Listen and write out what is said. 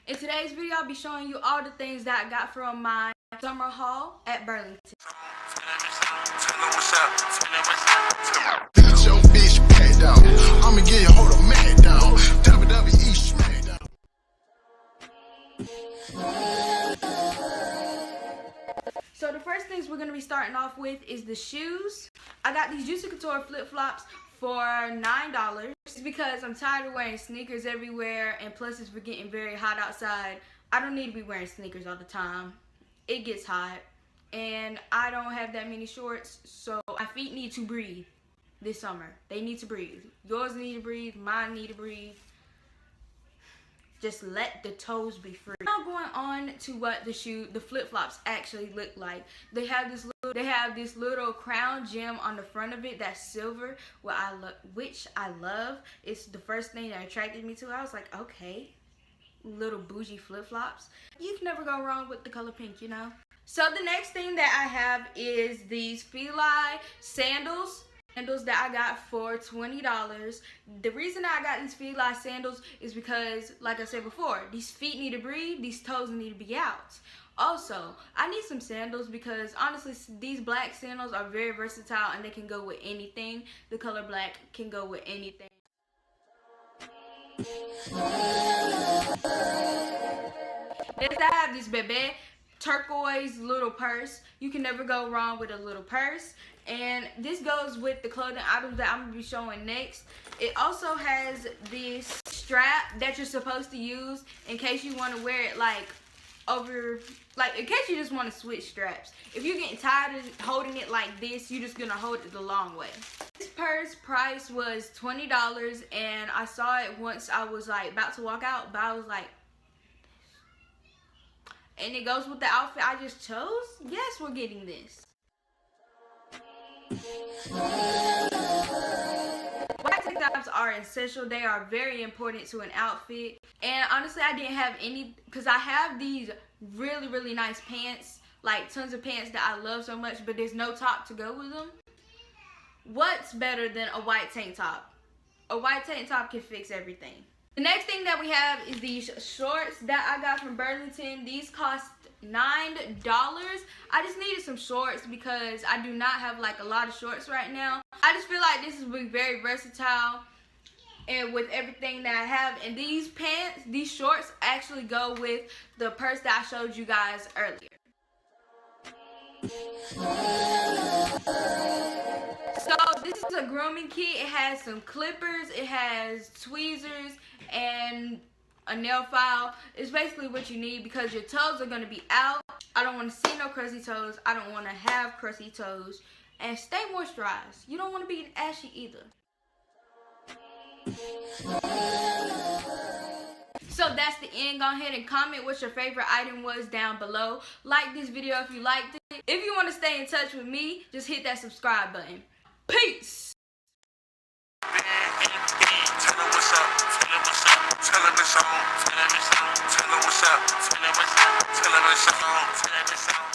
In today's video, I'll be showing you all the things that I got from my summer haul at Burlington. Get your bitch packed out. I'ma get your hold of mad down. WWE Smackdown. So the first things we're going to be starting off with is the shoes. I got these Juciy Coutor flip-flops for $9. It's because I'm tired of wearing sneakers everywhere, and plus it's getting very hot outside. I don't need to be wearing sneakers all the time. It gets hot, and I don't have that many shorts, so my feet need to breathe this summer. They need to breathe. Yours need to breathe. Mine need to breathe. Just let the toes be free. Now going on to what the flip-flops actually look like. They have this little crown gem on the front of it that's silver, which I love. It's the first thing that attracted me to it. I was like, okay, little bougie flip-flops. You can never go wrong with the color pink, you know. So the next thing that I have is these Fila Sandals that I got for $20. The reason I got these Fila sandals is because, like I said before, these feet need to breathe, these toes need to be out. Also, I need some sandals because honestly, these black sandals are very versatile and they can go with anything. The color black can go with anything. Next, I have this Bebe turquoise little purse. You can never go wrong with a little purse, and this goes with the clothing items that I'm gonna be showing next. It also has this strap that you're supposed to use in case you want to wear it in case you just want to switch straps. If you're getting tired of holding it like this, you're just gonna hold it the long way. This purse price was $20, and I saw it once I was like about to walk out, but I was like, and it goes with the outfit I just chose. Yes, we're getting this. White tank tops are essential. They are very important to an outfit. And honestly, I didn't have any, because I have these really, really nice pants, like tons of pants that I love so much, but there's no top to go with them. What's better than a white tank top? A white tank top can fix everything. The next thing that we have is these shorts that I got from Burlington. These cost $9. I just needed some shorts because I do not have like a lot of shorts right now. I just feel like this is very versatile and with everything that I have. And these shorts actually go with the purse that I showed you guys earlier. So this is a grooming kit. It has some clippers, it has tweezers, and a nail file. It's basically what you need because your toes are going to be out. I don't want to see no crusty toes. I don't want to have crusty toes. And stay moisturized. You don't want to be ashy either. So that's the end. Go ahead and comment what your favorite item was down below. Like this video if you liked it. If you want to stay in touch with me, just hit that subscribe button. Peace! Tell them what's up. Tell them what's up. Tell them it's on. Tell them it's on. Tell them what's up. Tell them it's on. Tell them it's on. Tell them it's on.